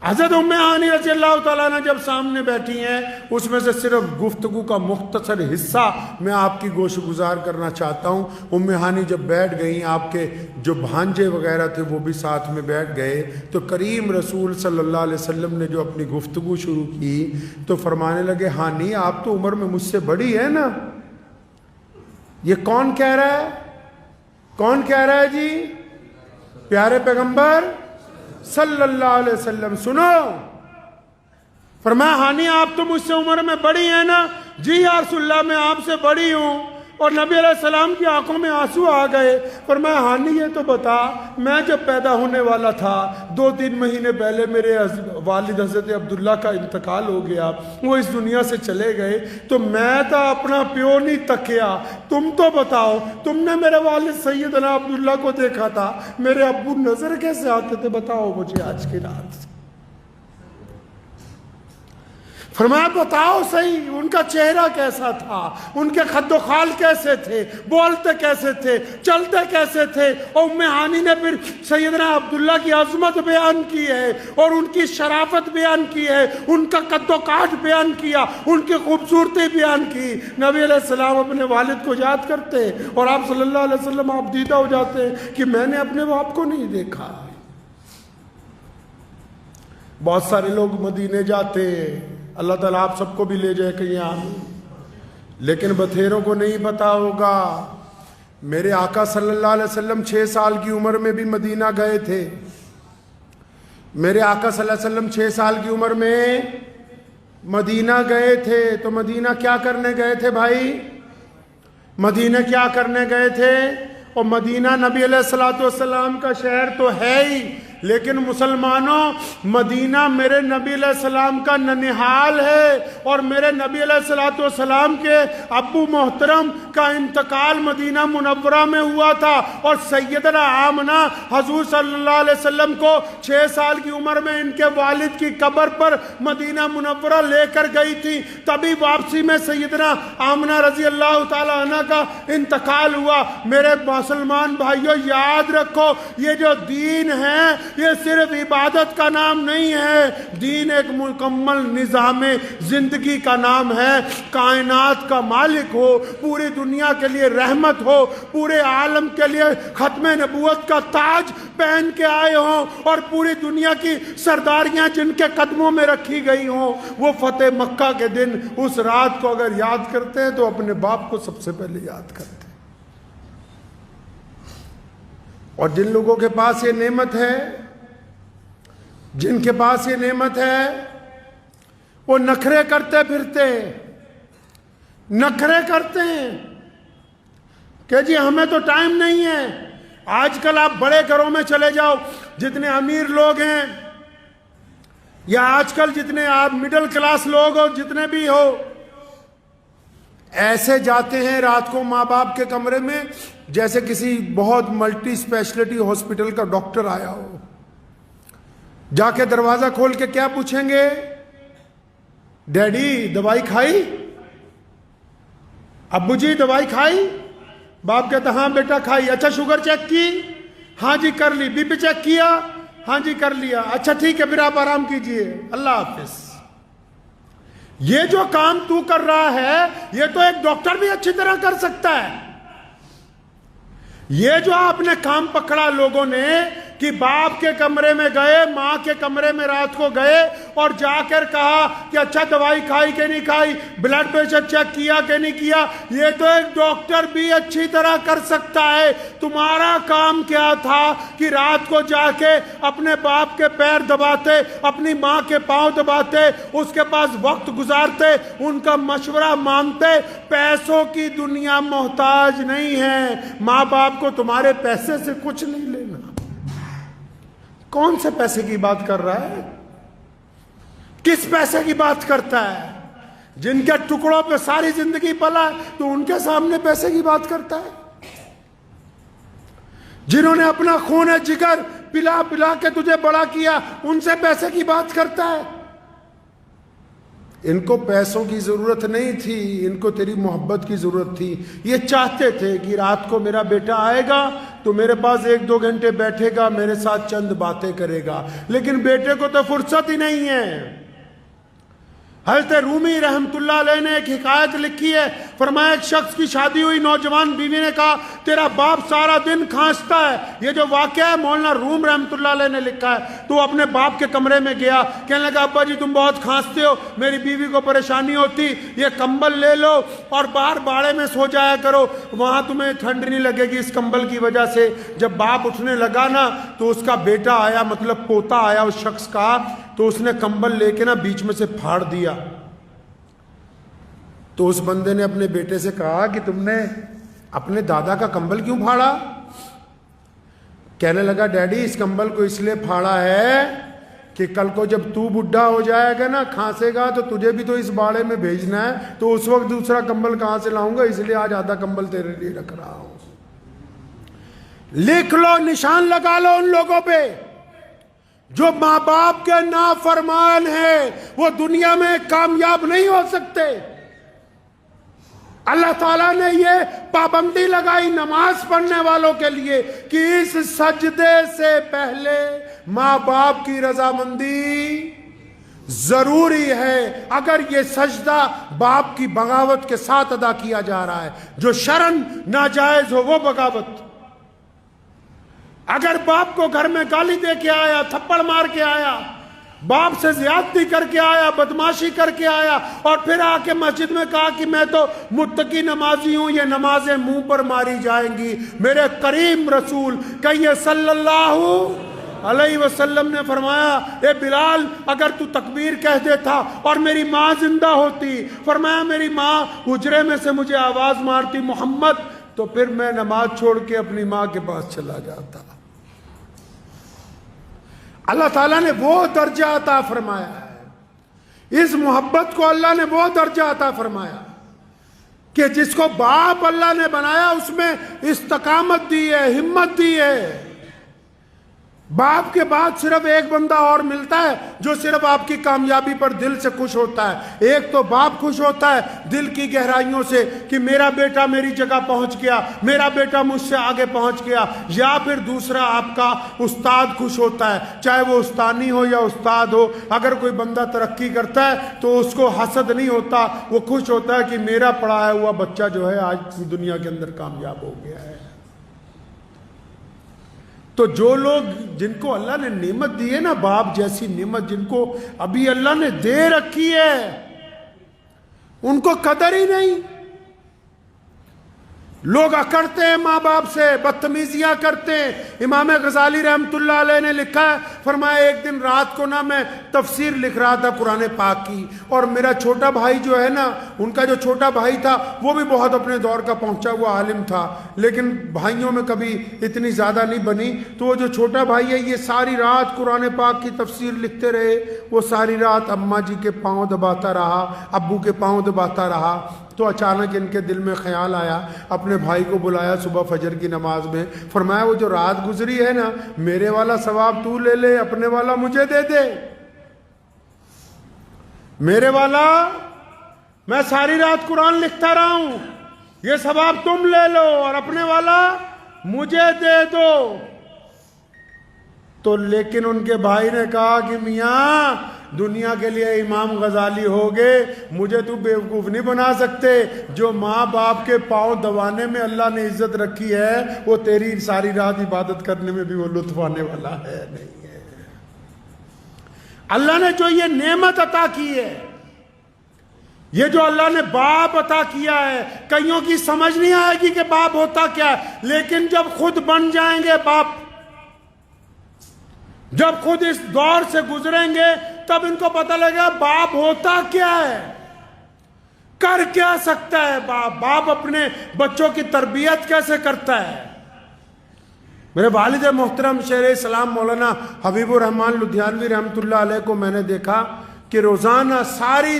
حضرت ام ہانی رضی اللہ تعالیٰ عنہ جب سامنے بیٹھی ہیں، اس میں سے صرف گفتگو کا مختصر حصہ میں آپ کی گوش گزار کرنا چاہتا ہوں۔ ام ہانی جب بیٹھ گئیں، آپ کے جو بھانجے وغیرہ تھے وہ بھی ساتھ میں بیٹھ گئے، تو کریم رسول صلی اللہ علیہ وسلم نے جو اپنی گفتگو شروع کی تو فرمانے لگے، ہانی آپ تو عمر میں مجھ سے بڑی ہے نا؟ یہ کون کہہ رہا ہے؟ کون کہہ رہا ہے جی؟ پیارے پیغمبر صلی اللہ علیہ وسلم۔ سنو، فرمایا ہانی آپ تو مجھ سے عمر میں بڑی ہیں نا؟ جی یا رسول اللہ میں آپ سے بڑی ہوں۔ اور نبی علیہ السلام کی آنکھوں میں آنسو آ گئے۔ فرمایا ہانی یہ تو بتا، میں جب پیدا ہونے والا تھا 2-3 مہینے پہلے میرے والد حضرت عبداللہ کا انتقال ہو گیا، وہ اس دنیا سے چلے گئے، تو میں تو اپنا پیو نہیں تکیا، تم تو بتاؤ، تم نے میرے والد سیدنا عبداللہ کو دیکھا تھا، میرے ابو نظر کیسے آتے تھے؟ بتاؤ مجھے آج کی رات۔ فرمایا بتاؤ صحیح ان کا چہرہ کیسا تھا، ان کے خد و خال کیسے تھے، بولتے کیسے تھے، چلتے کیسے تھے۔ اور ام ہانی نے پھر سیدنا عبداللہ کی عظمت بیان کی ہے اور ان کی شرافت بیان کی ہے، ان کا قد و کاٹ بیان کیا، ان کی خوبصورتی بیان کی۔ نبی علیہ السلام اپنے والد کو یاد کرتے اور آپ صلی اللہ علیہ وسلم آپ دیدہ ہو جاتے ہیں کہ میں نے اپنے باپ کو نہیں دیکھا۔ بہت سارے لوگ مدینے جاتے ہیں، اللہ تعالیٰ آپ سب کو بھی لے جائے کہیں آمین، لیکن بتھیروں کو نہیں پتا ہوگا میرے آقا صلی اللہ علیہ وسلم 6 سال کی عمر میں بھی مدینہ گئے تھے۔ میرے آقا صلی اللہ علیہ وسلم 6 سال کی عمر میں مدینہ گئے تھے۔ تو مدینہ کیا کرنے گئے تھے بھائی؟ مدینہ کیا کرنے گئے تھے؟ اور مدینہ نبی علیہ السلام کا شہر تو ہے ہی، لیکن مسلمانوں مدینہ میرے نبی علیہ السلام کا ننہال ہے، اور میرے نبی علیہ السلام کے ابو محترم کا انتقال مدینہ منورہ میں ہوا تھا، اور سیدنا آمنہ حضور صلی اللہ علیہ وسلم کو 6 سال کی عمر میں ان کے والد کی قبر پر مدینہ منورہ لے کر گئی تھی۔ تبھی واپسی میں سیدنا آمنہ رضی اللہ تعالی عنہ کا انتقال ہوا۔ میرے مسلمان بھائیوں یاد رکھو، یہ جو دین ہے یہ صرف عبادت کا نام نہیں ہے، دین ایک مکمل نظام زندگی کا نام ہے۔ کائنات کا مالک ہو، پوری دنیا کے لیے رحمت ہو، پورے عالم کے لیے ختم نبوت کا تاج پہن کے آئے ہوں، اور پوری دنیا کی سرداریاں جن کے قدموں میں رکھی گئی ہوں، وہ فتح مکہ کے دن اس رات کو اگر یاد کرتے ہیں تو اپنے باپ کو سب سے پہلے یاد کرتے ہیں۔ اور جن لوگوں کے پاس یہ نعمت ہے، جن کے پاس یہ نعمت ہے، وہ نخرے کرتے پھرتے ہیں، نخرے کرتے ہیں کہ جی ہمیں تو ٹائم نہیں ہے۔ آج کل آپ بڑے گھروں میں چلے جاؤ، جتنے امیر لوگ ہیں یا آج کل جتنے آپ مڈل کلاس لوگ ہو، جتنے بھی ہو، ایسے جاتے ہیں رات کو ماں باپ کے کمرے میں جیسے کسی بہت ملٹی اسپیشلٹی ہاسپٹل کا ڈاکٹر آیا ہو۔ جا کے دروازہ کھول کے کیا پوچھیں گے؟ ڈیڈی دوائی کھائی؟ ابو جی دوائی کھائی؟ باپ کہتا ہاں بیٹا کھائی۔ اچھا شوگر چیک کی؟ ہاں جی کر لی۔ بی پی چیک کیا؟ ہاں جی کر لیا۔ اچھا ٹھیک ہے پھر آپ آرام کیجئے، اللہ حافظ۔ یہ جو کام تو کر رہا ہے یہ تو ایک ڈاکٹر بھی اچھی طرح کر سکتا ہے۔ یہ جو آپ نے کام پکڑا لوگوں نے کہ باپ کے کمرے میں گئے، ماں کے کمرے میں رات کو گئے اور جا کر کہا کہ اچھا دوائی کھائی کہ نہیں کھائی، بلڈ پریشر چیک کیا کہ نہیں کیا، یہ تو ایک ڈاکٹر بھی اچھی طرح کر سکتا ہے۔ تمہارا کام کیا تھا کہ رات کو جا کے اپنے باپ کے پیر دباتے، اپنی ماں کے پاؤں دباتے، اس کے پاس وقت گزارتے، ان کا مشورہ مانتے۔ پیسوں کی دنیا محتاج نہیں ہے، ماں باپ کو تمہارے پیسے سے کچھ نہیں لینا۔ کون سے پیسے کی بات کر رہا ہے؟ کس پیسے کی بات کرتا ہے؟ جن کے ٹکڑوں پہ ساری زندگی پلا ہے تو ان کے سامنے پیسے کی بات کرتا ہے؟ جنہوں نے اپنا خون جگر پلا پلا کے تجھے بڑا کیا ان سے پیسے کی بات کرتا ہے؟ ان کو پیسوں کی ضرورت نہیں تھی، ان کو تیری محبت کی ضرورت تھی۔ یہ چاہتے تھے کہ رات کو میرا بیٹا آئے گا تو میرے پاس 1-2 گھنٹے بیٹھے گا، میرے ساتھ چند باتیں کرے گا، لیکن بیٹے کو تو فرصت ہی نہیں ہے۔ حضرت رومی رحمت اللہ علیہ نے ایک حکایت لکھی ہے، فرمایا ایک شخص کی شادی ہوئی، نوجوان بیوی نے کہا تیرا باپ سارا دن کھانستا ہے۔ یہ جو واقعہ ہے مولانا روم رحمت اللہ علیہ نے لکھا ہے۔ تو اپنے باپ کے کمرے میں گیا، کہنے لگا ابا جی تم بہت کھانستے ہو، میری بیوی کو پریشانی ہوتی، یہ کمبل لے لو اور باہر باڑے میں سو جایا کرو، وہاں تمہیں ٹھنڈ نہیں لگے گی اس کمبل کی وجہ سے۔ جب باپ اٹھنے لگا نا تو اس کا بیٹا آیا، مطلب پوتا آیا اس شخص کا، تو اس نے کمبل لے کے نا بیچ میں سے پھاڑ دیا۔ تو اس بندے نے اپنے بیٹے سے کہا کہ تم نے اپنے دادا کا کمبل کیوں پھاڑا؟ کہنے لگا ڈیڈی اس کمبل کو اس لیے پھاڑا ہے کہ کل کو جب تو بڈھا ہو جائے گا نا، کھانسے گا، تو تجھے بھی تو اس باڑے میں بھیجنا ہے، تو اس وقت دوسرا کمبل کہاں سے لاؤں گا، اس لیے آج آدھا کمبل تیرے لیے رکھ رہا ہوں۔ لکھ لو، نشان لگا لو ان لوگوں پہ جو ماں باپ کے نافرمان ہیں وہ دنیا میں کامیاب نہیں ہو سکتے۔ اللہ تعالیٰ نے یہ پابندی لگائی نماز پڑھنے والوں کے لیے کہ اس سجدے سے پہلے ماں باپ کی رضامندی ضروری ہے۔ اگر یہ سجدہ باپ کی بغاوت کے ساتھ ادا کیا جا رہا ہے، جو شرعاً ناجائز ہو وہ بغاوت۔ اگر باپ کو گھر میں گالی دے کے آیا، تھپڑ مار کے آیا، باپ سے زیادتی کر کے آیا، بدماشی کر کے آیا، اور پھر آ کے مسجد میں کہا کہ میں تو متقی نمازی ہوں، یہ نمازیں منہ پر ماری جائیں گی۔ میرے کریم رسول کہیے صلی اللہ علیہ وسلم نے فرمایا، اے بلال اگر تو تکبیر کہہ دیتا اور میری ماں زندہ ہوتی، فرمایا میری ماں حجرے میں سے مجھے آواز مارتی محمد، تو پھر میں نماز چھوڑ کے اپنی ماں کے پاس چلا جاتا۔ اللہ تعالیٰ نے وہ درجہ عطا فرمایا ہے، اس محبت کو اللہ نے وہ درجہ عطا فرمایا کہ جس کو باپ اللہ نے بنایا اس میں استقامت دی ہے، ہمت دی ہے۔ باپ کے بعد صرف ایک بندہ اور ملتا ہے جو صرف آپ کی کامیابی پر دل سے خوش ہوتا ہے۔ ایک تو باپ خوش ہوتا ہے دل کی گہرائیوں سے کہ میرا بیٹا میری جگہ پہنچ گیا، میرا بیٹا مجھ سے آگے پہنچ گیا، یا پھر دوسرا آپ کا استاد خوش ہوتا ہے، چاہے وہ استانی ہو یا استاد ہو۔ اگر کوئی بندہ ترقی کرتا ہے تو اس کو حسد نہیں ہوتا، وہ خوش ہوتا ہے کہ میرا پڑھایا ہوا بچہ جو ہے آج دنیا کے اندر کامیاب ہو گیا ہے۔ تو جو لوگ جن کو اللہ نے نعمت دی ہے نا، باپ جیسی نعمت جن کو ابھی اللہ نے دے رکھی ہے، ان کو قدر ہی نہیں۔ لوگ اکڑتے ہیں ماں باپ سے، بدتمیزیاں کرتے ہیں۔ امام غزالی رحمۃ اللہ علیہ نے لکھا ہے، فرمایا ایک دن رات کو نا میں تفسیر لکھ رہا تھا قرآن پاک کی، اور میرا چھوٹا بھائی جو ہے نا، ان کا جو چھوٹا بھائی تھا وہ بھی بہت اپنے دور کا پہنچا ہوا عالم تھا، لیکن بھائیوں میں کبھی اتنی زیادہ نہیں بنی۔ تو وہ جو چھوٹا بھائی ہے یہ ساری رات قرآن پاک کی تفسیر لکھتے رہے، وہ ساری رات اماں جی کے پاؤں دباتا رہا، ابو کے پاؤں دباتا رہا۔ تو اچانک ان کے دل میں خیال آیا، اپنے بھائی کو بلایا صبح فجر کی نماز میں، فرمایا وہ جو رات گزری ہے نا، میرے والا ثواب تو لے لے، اپنے والا مجھے دے دے۔ میرے والا میں ساری رات قرآن لکھتا رہا ہوں، یہ ثواب تم لے لو، اور اپنے والا مجھے دے دو۔ تو لیکن ان کے بھائی نے کہا کہ میاں دنیا کے لیے امام غزالی ہوگے، مجھے تو بیوقوف نہیں بنا سکتے۔ جو ماں باپ کے پاؤں دبانے میں اللہ نے عزت رکھی ہے، وہ تیری ساری رات عبادت کرنے میں بھی وہ لطف آنے والا ہے نہیں ہے۔ اللہ نے جو یہ نعمت عطا کی ہے، یہ جو اللہ نے باپ عطا کیا ہے، کئیوں کی سمجھ نہیں آئے گی کہ باپ ہوتا کیا ہے، لیکن جب خود بن جائیں گے باپ، جب خود اس دور سے گزریں گے، تب ان کو پتہ لگے گا باپ ہوتا کیا ہے، کر کیا سکتا ہے باپ، باپ اپنے بچوں کی تربیت کیسے کرتا ہے۔ میرے والد محترم شیخ اسلام مولانا حبیب الرحمان لدھیانوی رحمۃ اللہ علیہ کو میں نے دیکھا کہ روزانہ ساری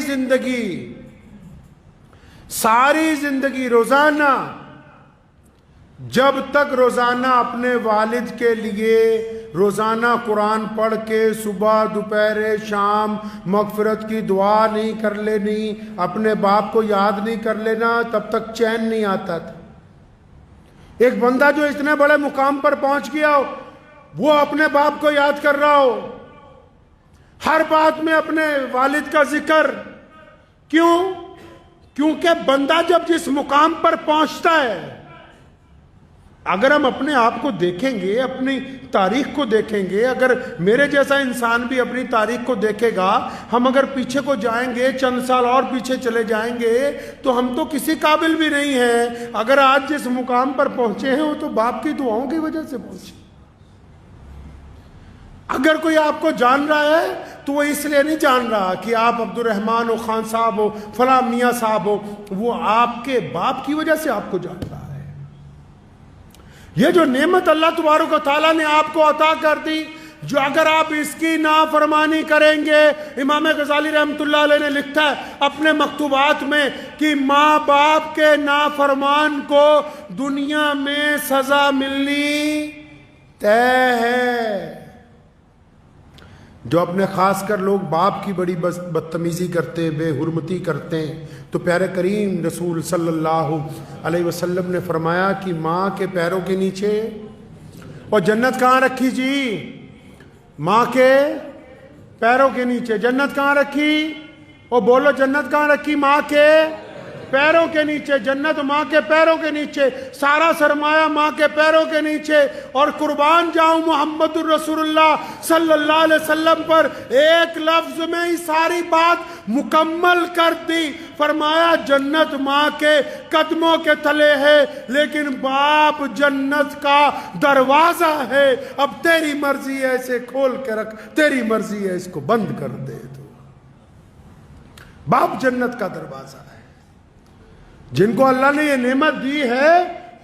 زندگی روزانہ، جب تک روزانہ اپنے والد کے لیے روزانہ قرآن پڑھ کے صبح دوپہر شام مغفرت کی دعا نہیں کر لینی، اپنے باپ کو یاد نہیں کر لینا، تب تک چین نہیں آتا تھا۔ ایک بندہ جو اتنے بڑے مقام پر پہنچ گیا ہو، وہ اپنے باپ کو یاد کر رہا ہو، ہر بات میں اپنے والد کا ذکر، کیونکہ بندہ جب جس مقام پر پہنچتا ہے، اگر ہم اپنے آپ کو دیکھیں گے، اپنی تاریخ کو دیکھیں گے، اگر میرے جیسا انسان بھی اپنی تاریخ کو دیکھے گا، ہم اگر پیچھے کو جائیں گے، چند سال اور پیچھے چلے جائیں گے، تو ہم تو کسی قابل بھی نہیں ہیں۔ اگر آج جس مقام پر پہنچے ہیں وہ تو باپ کی دعاؤں کی وجہ سے پہنچے۔ اگر کوئی آپ کو جان رہا ہے تو وہ اس لیے نہیں جان رہا کہ آپ عبد الرحمن ہو، خان صاحب ہو، فلاں میاں صاحب ہو، وہ آپ کے باپ کی وجہ سے آپ کو جان رہا ہے۔ یہ جو نعمت اللہ تبارک و تعالیٰ نے آپ کو عطا کر دی، جو اگر آپ اس کی نافرمانی کریں گے، امام غزالی رحمۃ اللہ علیہ نے لکھا ہے اپنے مکتوبات میں کہ ماں باپ کے نافرمان کو دنیا میں سزا ملنی طے ہے۔ جو اپنے خاص کر لوگ باپ کی بڑی بدتمیزی کرتے ہیں، بے حرمتی کرتے ہیں، تو پیارے کریم رسول صلی اللہ علیہ وسلم نے فرمایا کہ ماں کے پیروں کے نیچے، اور جنت کہاں رکھی جی؟ ماں کے پیروں کے نیچے۔ جنت کہاں رکھی؟ اور بولو جنت کہاں رکھی؟ ماں کے پیروں کے نیچے۔ جنت ماں کے پیروں کے نیچے، سارا سرمایہ ماں کے پیروں کے نیچے۔ اور قربان جاؤں محمد الرسول اللہ صلی اللہ علیہ وسلم پر، ایک لفظ میں ہی ساری بات مکمل کر دی۔ فرمایا جنت ماں کے قدموں کے تلے ہے، لیکن باپ جنت کا دروازہ ہے۔ اب تیری مرضی ہے اسے کھول کے رکھ، تیری مرضی ہے اس کو بند کر دے۔ تو باپ جنت کا دروازہ ہے۔ جن کو اللہ نے یہ نعمت دی ہے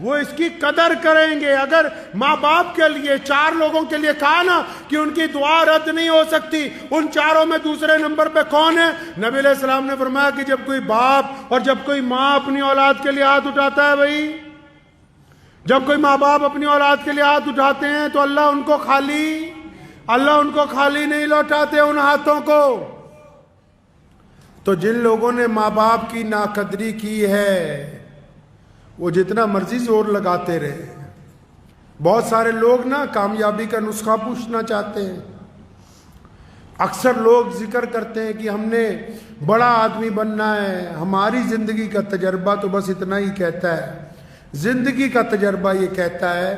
وہ اس کی قدر کریں گے۔ اگر ماں باپ کے لیے، 4 لوگوں کے لیے کہا نا کہ ان کی دعا رد نہیں ہو سکتی، ان 4 میں دوسرے نمبر پہ کون ہے؟ نبی علیہ السلام نے فرمایا کہ جب کوئی باپ اور جب کوئی ماں اپنی اولاد کے لیے ہاتھ اٹھاتا ہے، بھائی جب کوئی ماں باپ اپنی اولاد کے لیے ہاتھ اٹھاتے ہیں تو اللہ ان کو خالی نہیں لوٹاتے ان ہاتھوں کو۔ تو جن لوگوں نے ماں باپ کی ناقدری کی ہے وہ جتنا مرضی زور لگاتے رہے۔ بہت سارے لوگ نا کامیابی کا نسخہ پوچھنا چاہتے ہیں۔ اکثر لوگ ذکر کرتے ہیں کہ ہم نے بڑا آدمی بننا ہے، ہماری زندگی کا تجربہ تو بس اتنا ہی کہتا ہے۔ زندگی کا تجربہ یہ کہتا ہے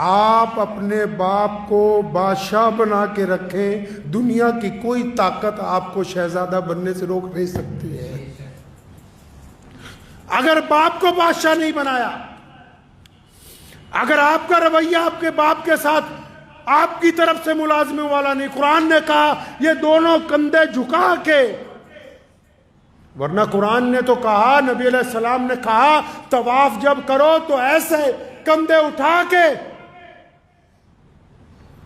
آپ اپنے باپ کو بادشاہ بنا کے رکھیں، دنیا کی کوئی طاقت آپ کو شہزادہ بننے سے روک نہیں سکتی ہے۔ اگر باپ کو بادشاہ نہیں بنایا، اگر آپ کا رویہ آپ کے باپ کے ساتھ آپ کی طرف سے ملازمے والا نہیں، قرآن نے کہا یہ دونوں کندھے جھکا کے، ورنہ قرآن نے تو کہا، نبی علیہ السلام نے کہا طواف جب کرو تو ایسے کندھے اٹھا کے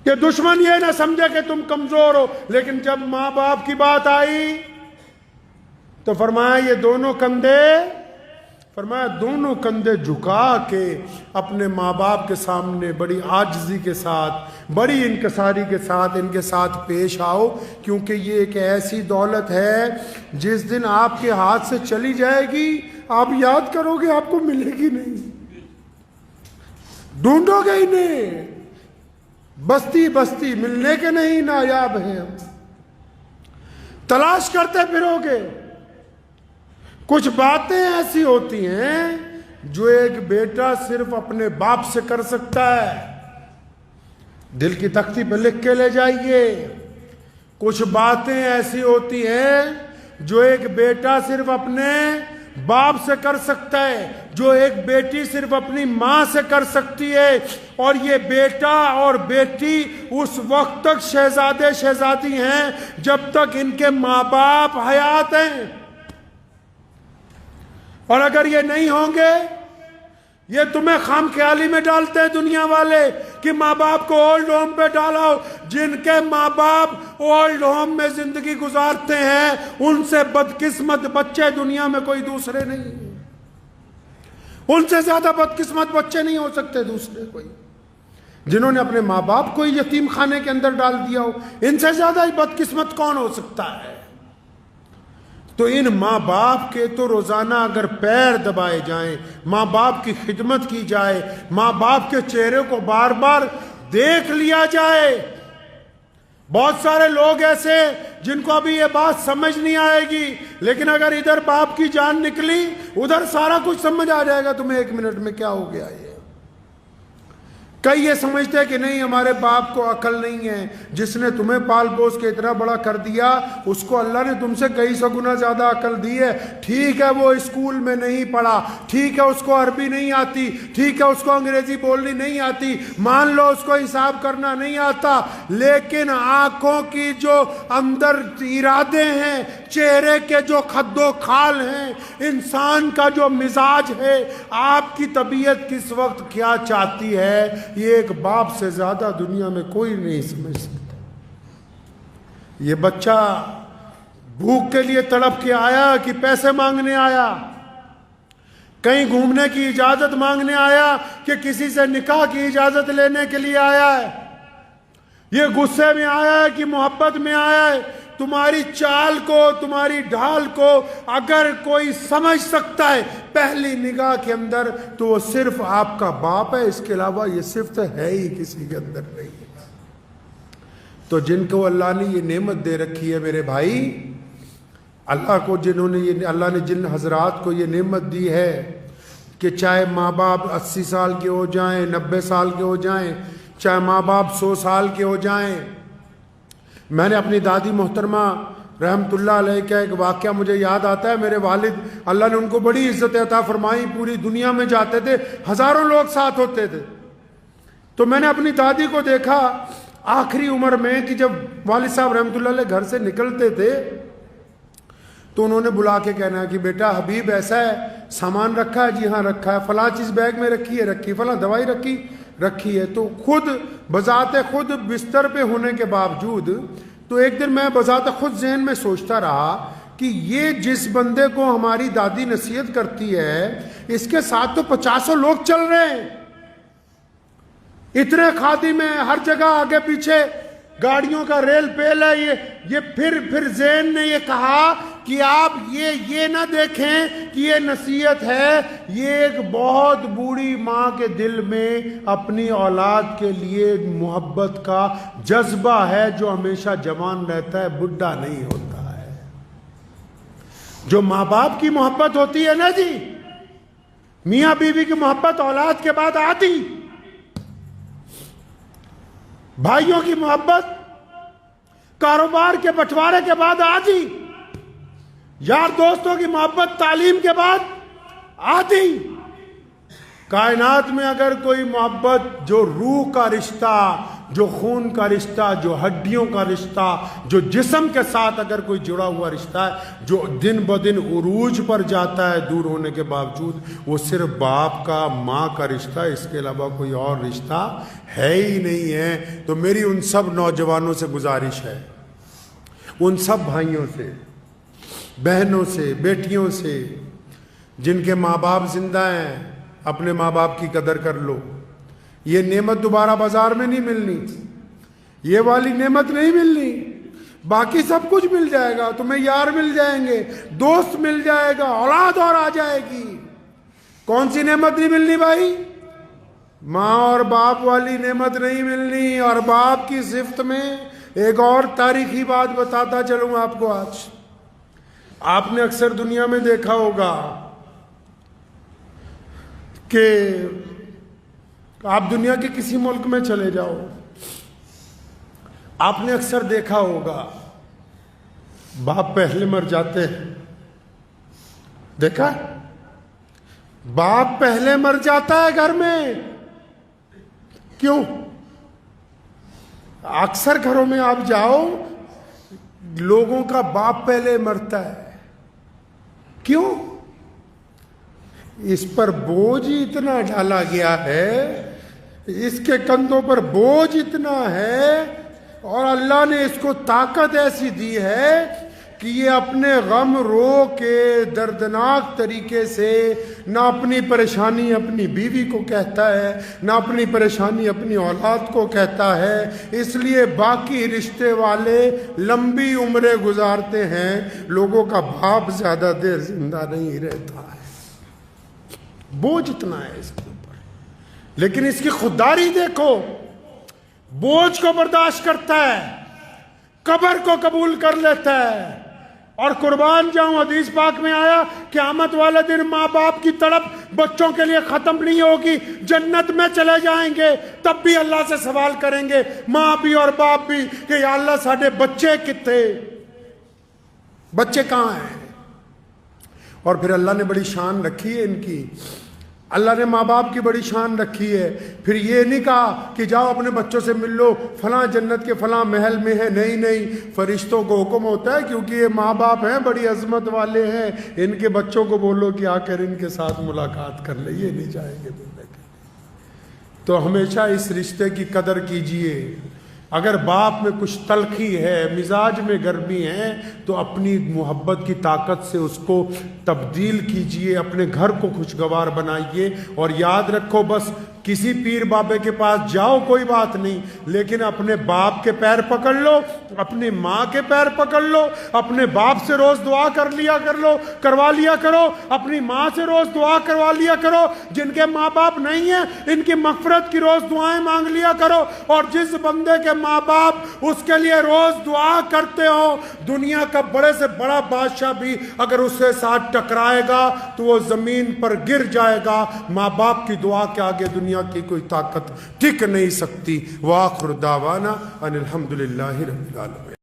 کہ دشمن یہ نہ سمجھے کہ تم کمزور ہو۔ لیکن جب ماں باپ کی بات آئی تو فرمایا یہ دونوں کندھے جھکا کے اپنے ماں باپ کے سامنے بڑی عاجزی کے ساتھ، بڑی انکساری کے ساتھ ان کے ساتھ پیش آؤ، کیونکہ یہ ایک ایسی دولت ہے جس دن آپ کے ہاتھ سے چلی جائے گی آپ یاد کرو گے آپ کو ملے گی نہیں، ڈھونڈو گے ہی نہیں، بستی بستی ملنے کے نہیں نایاب ہیں ہم، تلاش کرتے پھرو گے۔ کچھ باتیں ایسی ہوتی ہیں جو ایک بیٹا صرف اپنے باپ سے کر سکتا ہے، دل کی تختی پہ لکھ کے لے جائیے۔ کچھ باتیں ایسی ہوتی ہیں جو ایک بیٹا صرف اپنے باپ سے کر سکتا ہے، جو ایک بیٹی صرف اپنی ماں سے کر سکتی ہے، اور یہ بیٹا اور بیٹی اس وقت تک شہزادے شہزادی ہیں جب تک ان کے ماں باپ حیات ہیں، اور اگر یہ نہیں ہوں گے، یہ تمہیں خام خیالی میں ڈالتے ہیں دنیا والے کہ ماں باپ کو اولڈ ہوم پہ ڈالاؤ۔ جن کے ماں باپ اولڈ ہوم میں زندگی گزارتے ہیں ان سے بدقسمت بچے دنیا میں کوئی دوسرے نہیں، ان سے زیادہ بدقسمت بچے نہیں ہو سکتے دوسرے کوئی۔ جنہوں نے اپنے ماں باپ کو یتیم خانے کے اندر ڈال دیا ہو، ان سے زیادہ ہی بدقسمت کون ہو سکتا ہے؟ تو ان ماں باپ کے تو روزانہ اگر پیر دبائے جائیں، ماں باپ کی خدمت کی جائے، ماں باپ کے چہرے کو بار بار دیکھ لیا جائے۔ بہت سارے لوگ ایسے جن کو ابھی یہ بات سمجھ نہیں آئے گی، لیکن اگر ادھر باپ کی جان نکلی ادھر سارا کچھ سمجھ آ جائے گا تمہیں 1 منٹ میں کیا ہو گیا یہ۔ کئی یہ سمجھتے ہیں کہ نہیں ہمارے باپ کو عقل نہیں ہے، جس نے تمہیں پال پوس کے اتنا بڑا کر دیا اس کو اللہ نے تم سے کئی سو گنا زیادہ عقل دی ہے۔ ٹھیک ہے وہ اسکول میں نہیں پڑھا، ٹھیک ہے اس کو عربی نہیں آتی، ٹھیک ہے اس کو انگریزی بولنی نہیں آتی، مان لو اس کو حساب کرنا نہیں آتا، لیکن آنکھوں کی جو اندر ارادے ہیں، چہرے کے جو خد و خال ہیں، انسان کا جو مزاج ہے، آپ کی طبیعت کس وقت کیا چاہتی ہے، یہ ایک باپ سے زیادہ دنیا میں کوئی نہیں سمجھ سکتا۔ یہ بچہ بھوک کے لیے تڑپ کے آیا کہ پیسے مانگنے آیا، کہیں گھومنے کی اجازت مانگنے آیا کہ کسی سے نکاح کی اجازت لینے کے لیے آیا ہے؟ یہ غصے میں آیا ہے کہ محبت میں آیا ہے؟ تمہاری چال کو، تمہاری ڈھال کو اگر کوئی سمجھ سکتا ہے پہلی نگاہ کے اندر تو وہ صرف آپ کا باپ ہے، اس کے علاوہ یہ صفت ہے ہی کسی کے اندر نہیں ہے۔ تو جن کو اللہ نے یہ نعمت دے رکھی ہے میرے بھائی، اللہ نے جن حضرات کو یہ نعمت دی ہے کہ چاہے ماں باپ 80 سال کے ہو جائیں، 90 سال کے ہو جائیں، چاہے ماں باپ 100 سال کے ہو جائیں۔ میں نے اپنی دادی محترمہ رحمت اللہ علیہ کا ایک واقعہ مجھے یاد آتا ہے۔ میرے والد، اللہ نے ان کو بڑی عزت عطا فرمائی، پوری دنیا میں جاتے تھے، ہزاروں لوگ ساتھ ہوتے تھے۔ تو میں نے اپنی دادی کو دیکھا آخری عمر میں کہ جب والد صاحب رحمت اللہ علیہ گھر سے نکلتے تھے تو انہوں نے بلا کے کہنا کہ بیٹا حبیب ایسا ہے، سامان رکھا ہے؟ جی ہاں رکھا ہے۔ فلاں چیز بیگ میں رکھی ہے؟ رکھی۔ فلاں دوائی رکھی ہے۔ تو خود بذات خود بستر پہ ہونے کے باوجود، تو ایک دن میں بذات خود ذہن میں سوچتا رہا کہ یہ جس بندے کو ہماری دادی نصیحت کرتی ہے اس کے ساتھ تو 50 لوگ چل رہے ہیں، اتنے خادم ہیں، ہر جگہ آگے پیچھے گاڑیوں کا ریل پیل ہے۔ یہ پھر ذہن نے یہ کہا کہ آپ یہ نہ دیکھیں کہ یہ نصیحت ہے، یہ ایک بہت بوڑھی ماں کے دل میں اپنی اولاد کے لیے محبت کا جذبہ ہے جو ہمیشہ جوان رہتا ہے، بڈھا نہیں ہوتا ہے۔ جو ماں باپ کی محبت ہوتی ہے نا جی، میاں بیوی کی محبت اولاد کے بعد آتی، بھائیوں کی محبت کاروبار کے بٹوارے کے بعد آتی، یار دوستوں کی محبت تعلیم کے بعد آتی۔ کائنات میں اگر کوئی محبت جو روح کا رشتہ، جو خون کا رشتہ، جو ہڈیوں کا رشتہ، جو جسم کے ساتھ اگر کوئی جڑا ہوا رشتہ ہے جو دن بدن عروج پر جاتا ہے دور ہونے کے باوجود، وہ صرف باپ کا، ماں کا رشتہ، اس کے علاوہ کوئی اور رشتہ ہے ہی نہیں ہے۔ تو میری ان سب نوجوانوں سے گزارش ہے، ان سب بھائیوں سے، بہنوں سے، بیٹیوں سے جن کے ماں باپ زندہ ہیں، اپنے ماں باپ کی قدر کر لو۔ یہ نعمت دوبارہ بازار میں نہیں ملنی، یہ والی نعمت نہیں ملنی۔ باقی سب کچھ مل جائے گا، تمہیں یار مل جائیں گے، دوست مل جائے گا، اولاد اور آ جائے گی۔ کون سی نعمت نہیں ملنی بھائی؟ ماں اور باپ والی نعمت نہیں ملنی۔ اور باپ کی صفت میں ایک اور تاریخی بات بتاتا چلوں آپ کو۔ آج آپ نے اکثر دنیا میں دیکھا ہوگا کہ آپ دنیا کے کسی ملک میں چلے جاؤ، آپ نے اکثر دیکھا ہوگا باپ پہلے مر جاتے ہیں۔ دیکھا؟ باپ پہلے مر جاتا ہے گھر میں۔ کیوں؟ اکثر گھروں میں آپ جاؤ، لوگوں کا باپ پہلے مرتا ہے۔ کیوں؟ اس پر بوجھ ہی اتنا ڈالا گیا ہے، اس کے کندھوں پر بوجھ اتنا ہے، اور اللہ نے اس کو طاقت ایسی دی ہے کہ یہ اپنے غم رو کے دردناک طریقے سے نہ اپنی پریشانی اپنی بیوی کو کہتا ہے، نہ اپنی پریشانی اپنی اولاد کو کہتا ہے۔ اس لیے باقی رشتے والے لمبی عمریں گزارتے ہیں، لوگوں کا باپ زیادہ دیر زندہ نہیں رہتا ہے۔ بوجھ اتنا ہے اس کے اوپر، لیکن اس کی خودداری دیکھو، بوجھ کو برداشت کرتا ہے، قبر کو قبول کر لیتا ہے۔ اور قربان جاؤں، حدیث پاک میں آیا قیامت والے دن ماں باپ کی تڑپ بچوں کے لیے ختم نہیں ہوگی، جنت میں چلے جائیں گے تب بھی اللہ سے سوال کریں گے، ماں بھی اور باپ بھی، کہ یا اللہ ساڈے بچے کتنے، بچے کہاں ہیں؟ اور پھر اللہ نے بڑی شان رکھی ہے ان کی، اللہ نے ماں باپ کی بڑی شان رکھی ہے۔ پھر یہ نہیں کہا کہ جاؤ اپنے بچوں سے مل لو، فلاں جنت کے فلاں محل میں ہے، نہیں، فرشتوں کو حکم ہوتا ہے کیونکہ یہ ماں باپ ہیں، بڑی عظمت والے ہیں، ان کے بچوں کو بولو کہ آ کر ان کے ساتھ ملاقات کر لے، یہ نہیں جائیں گے ملنے کے لیے۔ تو ہمیشہ اس رشتے کی قدر کیجئے۔ اگر باپ میں کچھ تلخی ہے، مزاج میں گرمی ہے، تو اپنی محبت کی طاقت سے اس کو تبدیل کیجئے، اپنے گھر کو خوشگوار بنائیے، اور یاد رکھو بس کسی پیر بابے کے پاس جاؤ کوئی بات نہیں، لیکن اپنے باپ کے پیر پکڑ لو، اپنی ماں کے پیر پکڑ لو، اپنے باپ سے روز دعا کروا لیا کرو، اپنی ماں سے روز دعا کروا لیا کرو، جن کے ماں باپ نہیں ہیں ان کی مغفرت کی روز دعائیں مانگ لیا کرو، اور جس بندے کے ماں باپ اس کے لیے روز دعا کرتے ہو، دنیا کا بڑے سے بڑا بادشاہ بھی اگر اس کے ساتھ ٹکرائے گا تو وہ زمین پر گر جائے گا۔ ماں باپ کی دعا کے آگے دنیا کی کوئی طاقت ٹک نہیں سکتی۔ وآخر دعوانا ان الحمدللہ رب العالمین۔